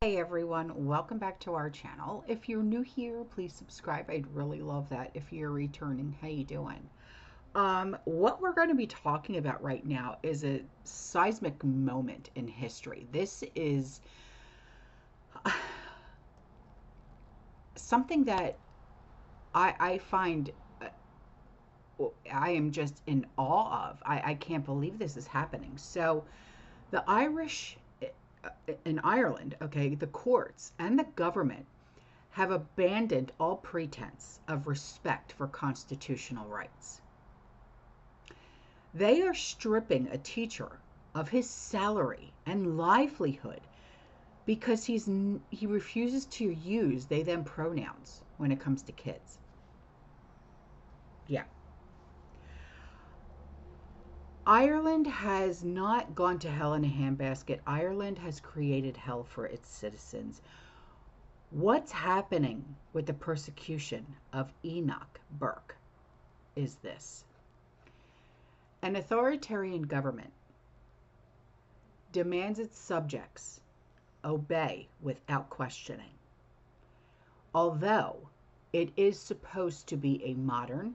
Hey everyone, welcome back to our channel. If you're new here, please subscribe. I'd really love that. If you're returning, how you doing? What we're going to be talking about right now is a seismic moment in history. This is something that I find I am just in awe of. I can't believe this is happening. So the Irish in Ireland, okay, the courts and the government have abandoned all pretense of respect for constitutional rights. They are stripping a teacher of his salary and livelihood because he refuses to use they them pronouns when it comes to kids. Yeah. Ireland has not gone to hell in a handbasket. Ireland has created hell for its citizens. What's happening with the persecution of Enoch Burke is this. An authoritarian government demands its subjects obey without questioning. Although it is supposed to be a modern,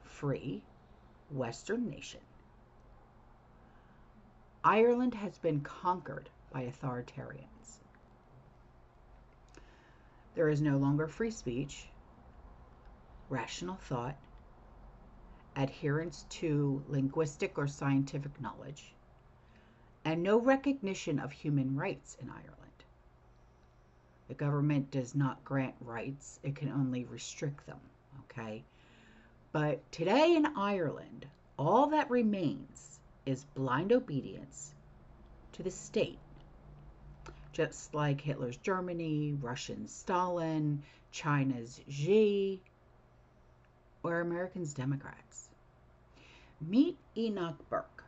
free, Western nation, Ireland has been conquered by authoritarians. There is no longer free speech, rational thought, adherence to linguistic or scientific knowledge, and no recognition of human rights in Ireland. The government does not grant rights, it can only restrict them, okay? But today in Ireland, all that remains is blind obedience to the state, just like Hitler's Germany, Russian Stalin, China's Xi, or Americans' Democrats. Meet Enoch Burke.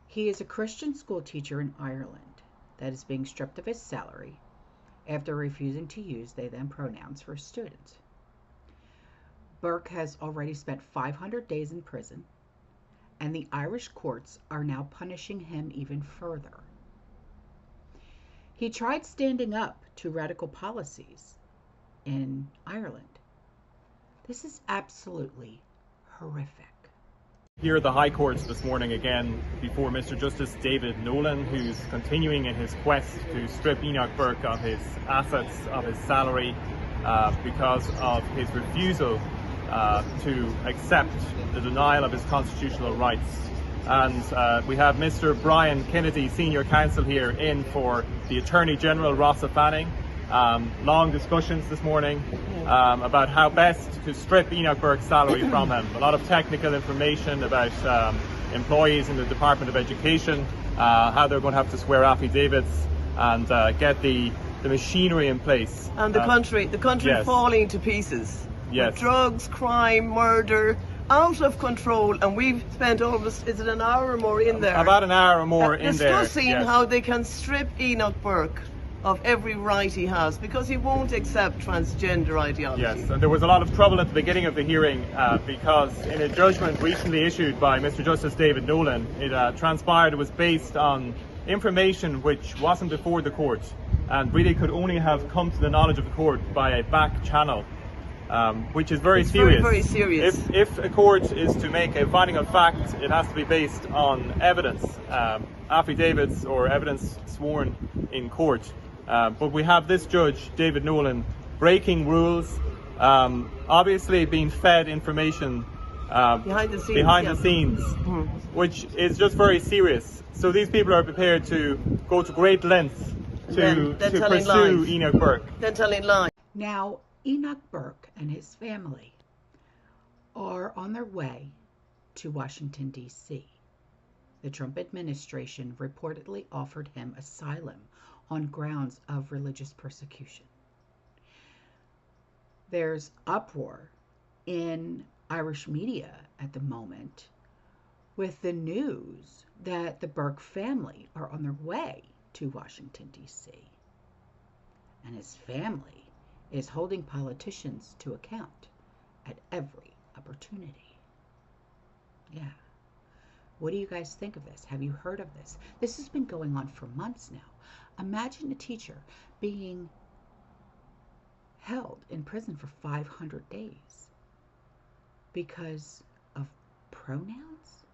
He is a Christian school teacher in Ireland that is being stripped of his salary after refusing to use they them pronouns for students. Burke has already spent 500 days in prison, and the Irish courts are now punishing him even further. He tried standing up to radical policies in Ireland. This is absolutely horrific. Here at the High Courts this morning again before Mr. Justice David Nolan, who's continuing in his quest to strip Enoch Burke of his assets, of his salary, because of his refusal to accept the denial of his constitutional rights. And we have Mr. Brian Kennedy, Senior Counsel, here in for the Attorney General, Rossa Fanning. Long discussions this morning about how best to strip Enoch Burke's salary from him. A lot of technical information about employees in the Department of Education, how they're going to have to swear affidavits and get the machinery in place. And the country yes. falling to pieces. Yes. With drugs, crime, murder, out of control, and we've spent almost, is it an hour or more in there? About an hour or more in there. Discussing yes. how they can strip Enoch Burke of every right he has because he won't accept transgender ideology. Yes, and there was a lot of trouble at the beginning of the hearing because in a judgment recently issued by Mr. Justice David Nolan, it transpired it was based on information which wasn't before the court and really could only have come to the knowledge of the court by a back channel. Which is very serious. Very, very serious. If a court is to make a finding of fact, it has to be based on evidence, affidavits or evidence sworn in court. But we have this judge, David Nolan, breaking rules, obviously being fed information behind the scenes, which is just very serious. So these people are prepared to go to great lengths to pursue Enoch Burke. They're telling lies. Now, Enoch Burke and his family are on their way to Washington, D.C. The Trump administration reportedly offered him asylum on grounds of religious persecution. There's uproar in Irish media at the moment with the news that the Burke family are on their way to Washington, D.C. And his family is holding politicians to account at every opportunity. Yeah. What do you guys think of this? Have you heard of this? This has been going on for months now. Imagine a teacher being held in prison for 500 days because of pronouns?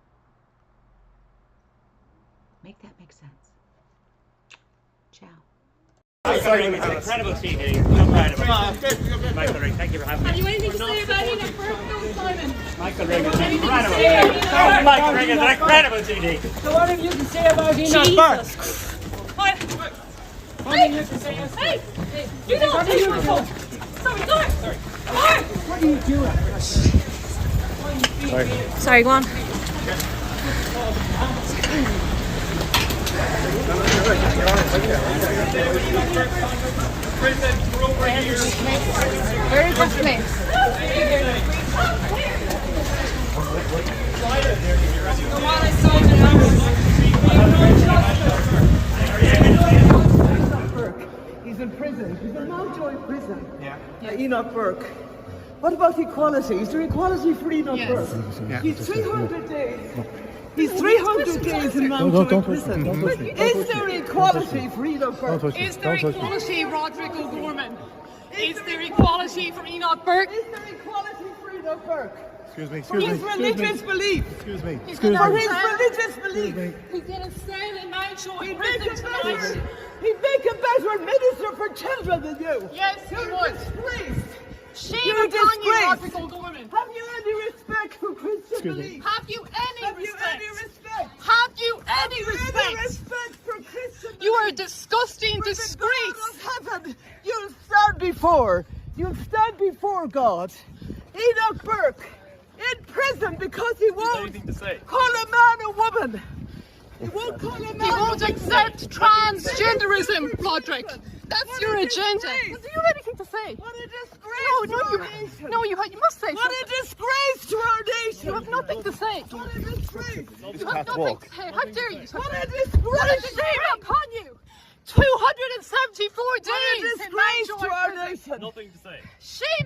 Make that make sense. Ciao. Sorry, it's incredible TV. Incredible. Michael Ring, thank you for having me. Have you anything to say about Enoch Burke? No, Simon. Michael Ring is incredible. Michael Ring is an incredible TV. So what have you to say about Enoch Burke? What? What have you to say? Hey! You don't take my phone! Sorry, go ahead! Go ahead! What are you doing? Sorry, go on. Very good place. He's in prison. He's in Mountjoy prison. Enoch Burke. What about equality? Is there equality for Enoch Burke? He's 300 days. He's 300 days in Mountjoy prison. Is there equality for Enoch Burke? Is there equality, Roderick O'Gorman? Is there equality for Enoch Burke? Is there equality for Enoch Burke? Excuse me, For his religious belief. excuse me. He's For gonna his religious belief. He's gonna stand in Mountjoy He'd prison make tonight. a better minister for children than you. Yes, he You're would. disgraced. Shame You're upon you, disgraced. Roderick O'Gorman. Have you any respect for Christian belief? Have you any Have you respect? any respect? Have you any Any respect? respect for Christian You are a belief? disgusting For the disgrace. God of heaven, you'll stand before God. Enoch Burke, in prison because he won't Anything to say? call a man a woman. He won't call a man He won't accept transgenderism, Roderick. That's your agenda. disgrace. Do you have anything to say? What a disgrace No, to no, our nation. you must say What something. a disgrace to our nation. You have nothing to say. What a disgrace. You have nothing to say. How dare you? What a What a disgrace. shame upon you! 274 What a days in disgrace to Mountjoy our prison. nation. Nothing to say. Shame